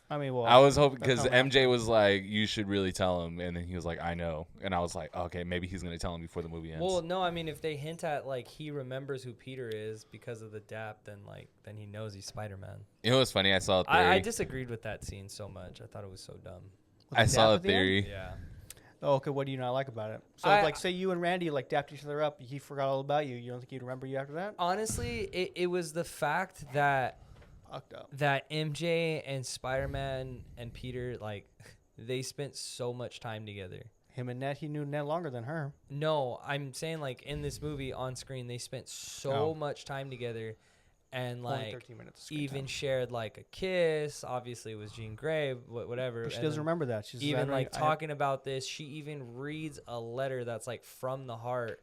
I mean, well,
I was hoping
that's
because
not
MJ was like, "You should really tell him," and then he was like, "I know," and I was like, "Okay, maybe he's gonna tell him before the movie ends."
Well, no, I mean if they hint at like he remembers who Peter is because of the dap, then he knows he's Spider-Man.
You know what's funny? I saw a theory.
I disagreed with that scene so much. I thought it was so dumb.
with
I
the
saw
dap
a
at the end?
theory.
Yeah.
Oh, okay. What do you not like about it? So,
I-
like, say you and Randy like dapped each other up. He forgot all about you. You don't think he'd remember you after that?
Honestly, it was the fact that
Fucked up.
MJ and Spider-Man and Peter like they spent so much time together.
Him and Ned, he knew Ned longer than her.
No, I'm saying like in this movie on screen they spent so
Oh.
much time together and
Only
like
13 minutes. of screen
even
time.
shared like a kiss. Obviously it was Jean Grey, whatever.
But she
and
doesn't
then
remember that. She's
even like talking about this, she even reads a letter that's like from the heart.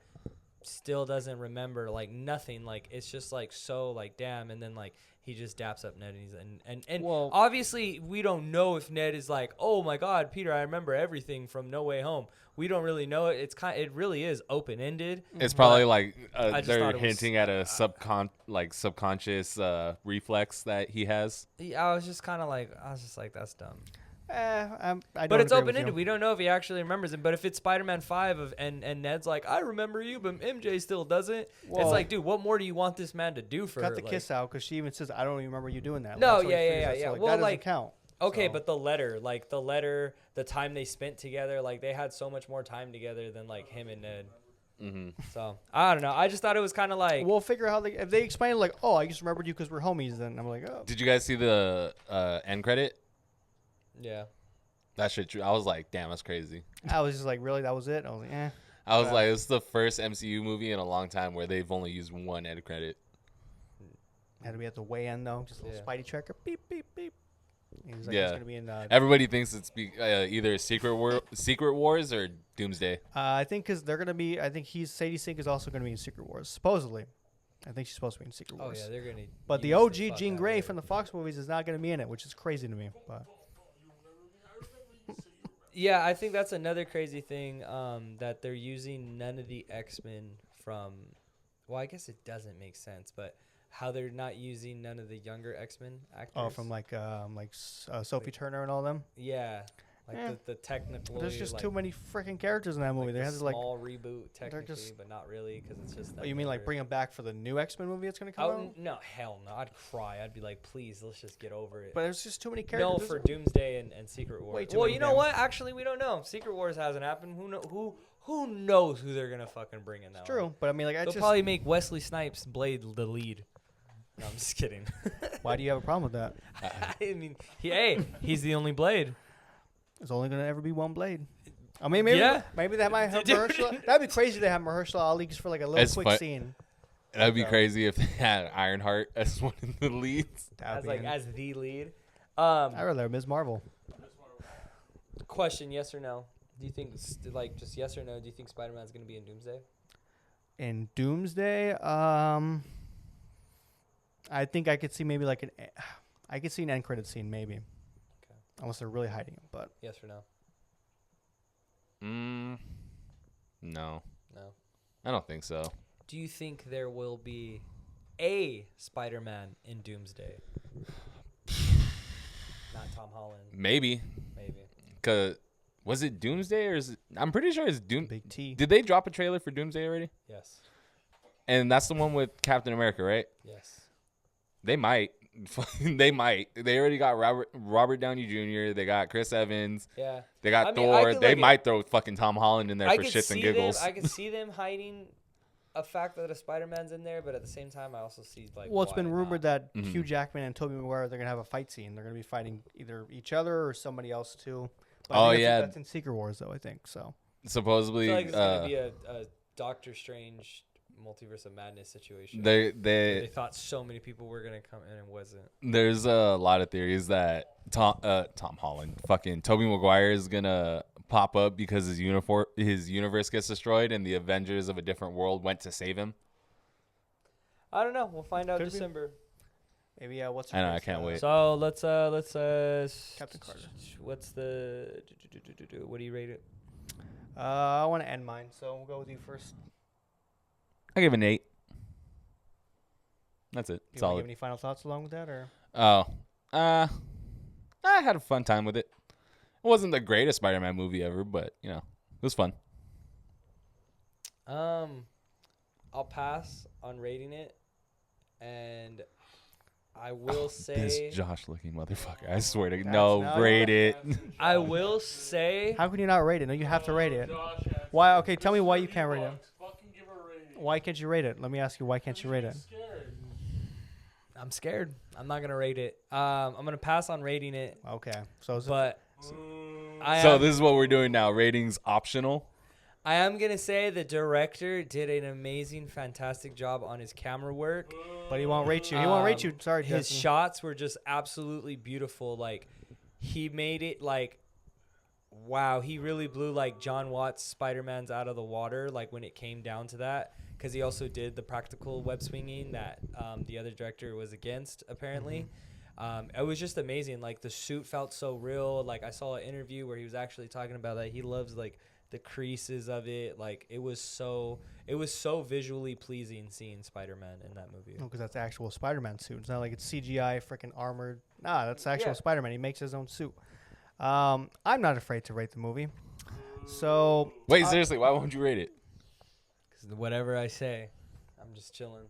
Still doesn't remember like nothing. Like it's just like so like damn. And then like he just daps up Ned and he's and
Well-
obviously we don't know if Ned is like, oh my God, Peter, I remember everything from No Way Home. We don't really know it. It really is open ended.
It's probably
But
like
I just
they're
thought it was-
hinting at a subconscious reflex that he has.
I was just like, that's dumb.
I
But
don't
it's
agree with
open ended.
you.
We don't know if he actually remembers it. But if it's Spider-Man 5 and Ned's like, I remember you, but MJ still doesn't.
Well-
It's like, dude, what more do you want this man to do for
Cut
her?
the
Like,
kiss out because she even says, "I don't even remember you doing that."
No,
That's how he
yeah,
figures
yeah,
out.
yeah.
So,
Well,
that doesn't
like-
count.
Okay,
So-
but the letter, the time they spent together, like they had so much more time together than like him and Ned.
Mm-hmm.
So I don't know. I just thought it was kind of like,
we'll figure out how if they explain it like, "Oh, I just remembered you because we're homies." Then I'm like, "Oh."
Did you guys see the end credit?
yeah.
That shit true. I was like, damn, that's crazy.
I was just like, "Really? That was it?" I was like, "Eh."
I was
Yeah.
like, it's the first MCU movie in a long time where they've only used one end credit.
Had to be at the way end though, just a little
Yeah.
Spidey tracker, beep beep beep. And he's like,
Yeah.
"It's gonna be in."
Everybody thinks it's either Secret Wars or Doomsday.
I think because they're gonna be. I think Sadie Sink is also gonna be in Secret Wars. Supposedly, I think she's supposed to be in Secret
Oh
Wars.
yeah, they're gonna.
But the
use
OG
fuck
Jean
out
Grey
of
from
it.
the Fox movies is not gonna be in it, which is crazy to me. But
Yeah, I think that's another crazy thing that they're using none of the X-Men from. Well, I guess it doesn't make sense, but how they're not using none of the younger X-Men actors.
from like Sophie Turner and all them.
Yeah. Like
Yeah.
the technical.
There's just
like,
too many freaking characters in that movie.
like
They
the
had to like.
small reboot technically,
just-
but not really because it's just.
Oh, you mean like bring them back for the new X-Men movie that's gonna come
Oh
out?
no, hell no! I'd cry. I'd be like, please, let's just get over it.
But there's just too many
No,
characters.
for Doomsday and Secret Wars.
Way too
Well,
many
you know
damn-
what? Actually, we don't know. Secret Wars hasn't happened. Who knows who they're gonna fucking bring in that?
It's true, but I mean, like, I
They'll
just.
probably make Wesley Snipes Blade the lead. No, I'm just kidding.
Why do you have a problem with that?
I mean, he's the only Blade.
There's only gonna ever be one Blade. I mean, maybe
Yeah.
maybe they might have Mahershala. That'd be crazy to have Mahershala Ali just for like a little
It's
quick
fun-
scene.
That'd be
Okay.
crazy if they had Ironheart as one of the leads.
That'd be
As the lead.
I rather have Ms. Marvel.
Question: Yes or no? Do you think just yes or no? Do you think Spider-Man's gonna be in Doomsday?
In Doomsday, I think I could see maybe like I could see an end credit scene maybe, unless they're really hiding him. But
Yes or no?
No,
No.
I don't think so.
Do you think there will be a Spider-Man in Doomsday? Not Tom Holland,
Maybe,
maybe.
cause was it Doomsday or is it? I'm pretty sure it's Doom.
Big T.
Did they drop a trailer for Doomsday already?
Yes.
And that's the one with Captain America, right?
Yes.
They might. They might. They already got Robert Downey Jr. They got Chris Evans.
Yeah.
They got
I mean,
Thor.
I could
They
look
might throw fucking Tom Holland in there
I
for
could
shits and
see
giggles.
them. I could see them hiding a fact that a Spider-Man's in there, but at the same time, I also see like.
Well, it's
why
been rumored
not?
that Hugh Jackman and Tobey Maguire they're gonna have a fight scene. They're gonna be fighting either each other or somebody else too. But
Oh,
I think
yeah.
that's in Secret Wars though. I think so.
I
Supposedly,
feel like it's gonna be a Doctor Strange multiverse of madness situation.
they
They thought so many people were gonna come in and wasn't.
there's a lot of theories that Tom Holland, fucking Tobey Maguire is gonna pop up because his universe gets destroyed and the Avengers of a different world went to save him.
I don't know. We'll find out
Could be.
December.
Maybe what's her
I know,
face,
I can't wait.
So let's
Captain Carter.
What's the what do you rate it?
I want to end mine, so we'll go with you first.
I give it an 8. That's it.
Do you want to
Solid.
give any final thoughts along with that, or
Oh, I had a fun time with it. It wasn't the greatest Spider-Man movie ever, but it was fun.
I'll pass on rating it, and I will
This
say
Josh-looking motherfucker. I swear to
That's
no,
not-
rate it.
I will say
how can you not rate it? No, you have to rate it.
Josh has
Why? Okay, tell me why you can't rate it.
Fucking give her a rating.
Why can't you rate it? Let me ask you, why can't you rate it?
Scared.
I'm scared. I'm not gonna rate it. I'm gonna pass on rating it,
Okay, so is it,
but
So this is what we're doing now. Ratings optional.
I am gonna say the director did an amazing, fantastic job on his camera work.
but he won't rate you. He won't rate you. Sorry,
His
Justin.
shots were just absolutely beautiful. Like he made it like, wow, he really blew like John Watts Spider-Man's out of the water. Like when it came down to that, because he also did the practical web swinging that the other director was against apparently. It was just amazing. Like the suit felt so real. Like I saw an interview where he was actually talking about that he loves like the creases of it. Like it was so visually pleasing seeing Spider-Man in that movie.
because that's actual Spider-Man suit. It's not like it's CGI, freaking armored. Nah, that's actual
Yeah.
Spider-Man. He makes his own suit. I'm not afraid to rate the movie. So
Wait, seriously, why won't you rate it?
Because whatever I say, I'm just chilling.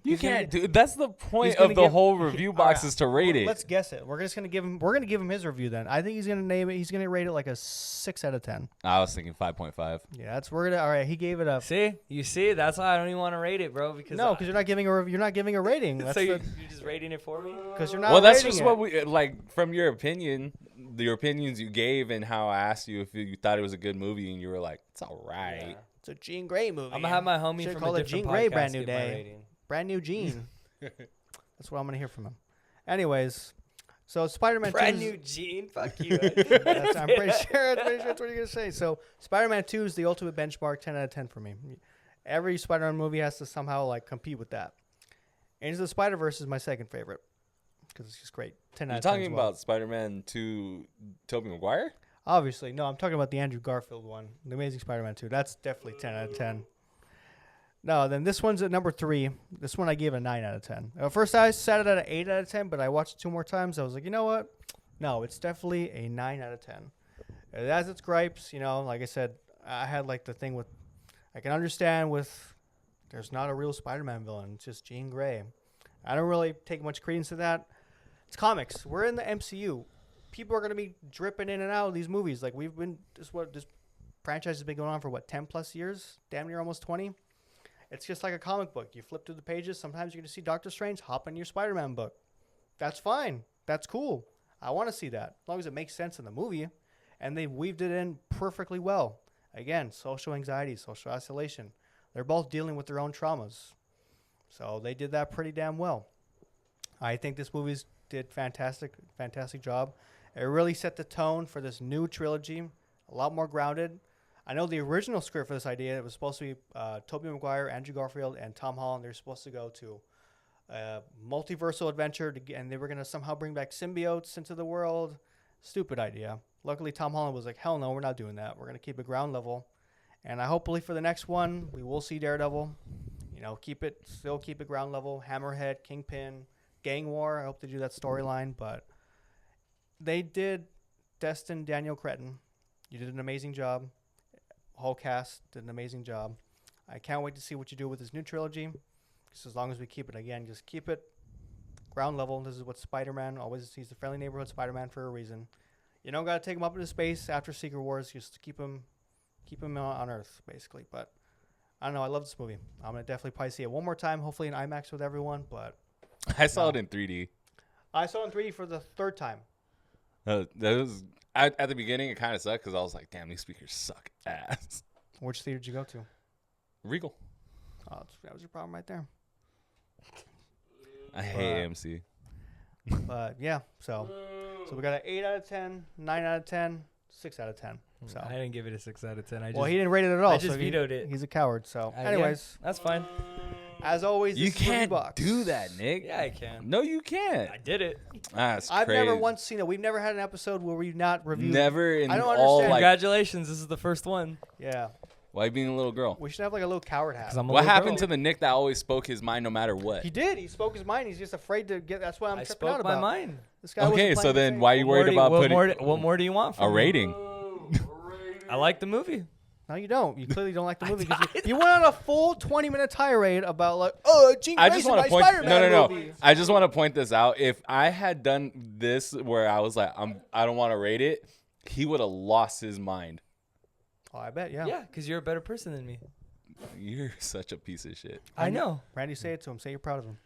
You
He's gonna
can't do. That's the point
he's gonna
of the
give-
whole review box is to rate it.
let's guess it. We're just gonna give him. We're gonna give him his review then. I think he's gonna name it. He's gonna rate it like a 6 out of 10.
I was thinking 5.5.
Yeah, we're gonna. All right, he gave it a.
You see, that's why I don't even want to rate it, bro. Because
No, because you're not giving a. You're not giving a rating. That's
so you're
the,
just rating it for me.
because you're not.
Well, that's
rating
just
it.
what we like from your opinion, your opinions you gave, and how I asked you if you thought it was a good movie, and you were like, "It's all right."
Yeah.
It's a Jean Grey movie.
I'm gonna have my homie
Should've
from
called
a
it
different
Jean Grey
podcast
Brand New
give my
Day.
rating.
Brand new Jean. That's what I'm gonna hear from him. Anyways, so Spider-Man 2
Brand
is-
new Gene. Fuck you.
I'm pretty sure that's what you're gonna say. So Spider-Man 2 is the ultimate benchmark, 10 out of 10 for me. Every Spider-Man movie has to somehow like compete with that. Into the Spider-Verse is my second favorite because it's just great. 10 out
You're
of 10
talking
as well.
about Spider-Man 2, Tobey Maguire?
Obviously, no. I'm talking about the Andrew Garfield one, The Amazing Spider-Man 2. That's definitely 10 out of 10. No, then this one's at number 3. This one I gave a 9 out of 10. First I set it at an 8 out of 10, but I watched it 2 more times. I was like, you know what? No, it's definitely a 9 out of 10. It has its gripes, you know. Like I said, I had like the thing with, I can understand with, there's not a real Spider-Man villain. It's just Jean Grey. I don't really take much credence to that. It's comics. We're in the MCU. People are going to be dripping in and out of these movies. Like we've been, this franchise has been going on for what, 10 plus years? Damn near almost 20. It's just like a comic book. You flip through the pages. Sometimes you're going to see Doctor Strange hop in your Spider-Man book. That's fine. That's cool. I want to see that as long as it makes sense in the movie. And they weaved it in perfectly well. Again, social anxiety, social isolation. They're both dealing with their own traumas. So they did that pretty damn well. I think this movie did fantastic job. It really set the tone for this new trilogy. A lot more grounded. I know the original script for this idea, it was supposed to be Tobey Maguire, Andrew Garfield, and Tom Holland. They're supposed to go to a multiversal adventure, and they were going to somehow bring back symbiotes into the world. Stupid idea. Luckily, Tom Holland was like, hell no, we're not doing that. We're going to keep it ground level. And I hopefully for the next one, we will see Daredevil. You know, still keep it ground level. Hammerhead, Kingpin, Gang War. I hope they do that storyline. But they did Destin Daniel Cretton. You did an amazing job. Whole cast did an amazing job. I can't wait to see what you do with this new trilogy. Just as long as we keep it, again, just keep it ground level. This is what Spider-Man always, he's the friendly neighborhood Spider-Man for a reason. You don't got to take him up into space after Secret Wars. Just keep him on Earth, basically. But I don't know. I love this movie. I'm going to definitely probably see it one more time, hopefully in IMAX with everyone. But
I saw it in 3D.
I saw it in 3D for the third time.
That was at the beginning. It kind of sucked because I was like, "Damn, these speakers suck ass."
Which theater did you go to?
Regal.
Oh, that was your problem right there.
I hate AMC.
But yeah, so we got an 8 out of 10, 9 out of 10, 6 out of 10. So
I didn't give it a 6 out of 10.
he didn't rate it at all.
I just
so
vetoed it.
He's a coward. So
Yeah,
anyways,
that's fine.
as always,
You
this is
can't
Review Box.
do that, Nick.
Yeah, I can.
No, you can't.
I did it.
That's
I've
crazy.
never once seen it. We've never had an episode where we've not reviewed.
Never in
I don't
all
understand.
like.
Congratulations. This is the first one.
Yeah,
Why being a little girl?
we should have like a little coward hat.
'Cause I'm a
What
little
happened
girl.
to the Nick that always spoke his mind no matter what?
He did. He spoke his mind. He's just afraid to get. That's what I'm
I
tripping out
spoke my
about.
mind.
This guy wasn't
Okay, so
playing the
then
same-
why are you worried about putting
What more do you want from
a
me?
rating?
I like the movie.
No, you don't. You clearly don't like the movie. 'cause
I
you went on a full 20-minute tirade about like, Jean
I
Grey's
just
in
want
my
to point.
Spider-Man
No.
movie.
I just want to point this out. If I had done this where I was like, I don't want to rate it, he would have lost his mind.
Oh, I bet. Yeah.
Yeah, because you're a better person than me.
You're such a piece of shit.
I know.
Randy, say it to him. Say you're proud of him.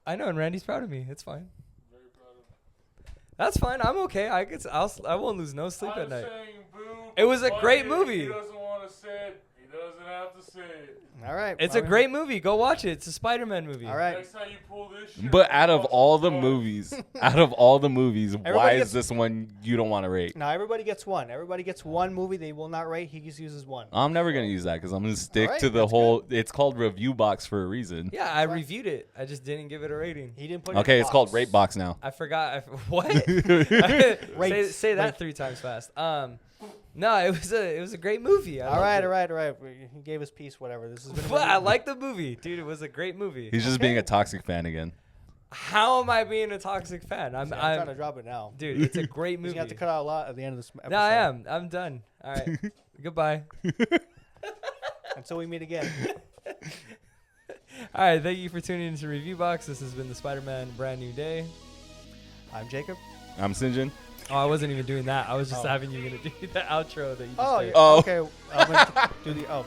I know, and Randy's proud of me. It's fine.
Very proud of him.
That's fine. I'm okay. I won't lose no sleep
I'm
at night.
saying boo,
It was a
but
great
if
movie.
He doesn't want to say it. He doesn't have to say it.
All right.
It's a great movie. Go watch it. It's a Spider-Man movie.
All right.
Next time you pull this shit.
But out of
watch
all the
Star.
movies, why
Everybody
is
gets-
this one you don't want to rate?
Now everybody gets one. Everybody gets one movie they will not rate. He just uses one.
I'm never gonna use that because I'm gonna stick
Alright,
to the
that's
whole. It's called Review Box for a reason.
Yeah, I reviewed it. I just didn't give it a rating.
He didn't put it
Okay,
in a
it's called
box.
Rate Box now.
I forgot. What? say
Rates.
say that 3 times fast. No, it was a great movie. I
All right.
loved it.
He gave his piece. Whatever. This has been. a
But I
review.
like the movie, dude. It was a great movie.
He's just being a toxic fan again.
How am I being a toxic fan?
I'm trying to drop it now.
dude. It's a great
He's
movie.
gonna have to cut out a lot at the end of this episode.
No, I am. I'm done. All right. Goodbye.
Until we meet again.
All right. Thank you for tuning into Review Box. This has been the Spider-Man Brand New Day.
I'm Jacob.
I'm Sinjin.
Oh, I wasn't even doing that. I was just
Oh.
having you gonna do the outro that you just
Oh,
did.
yeah.
Oh.
Okay. I'm gonna do the. Oh.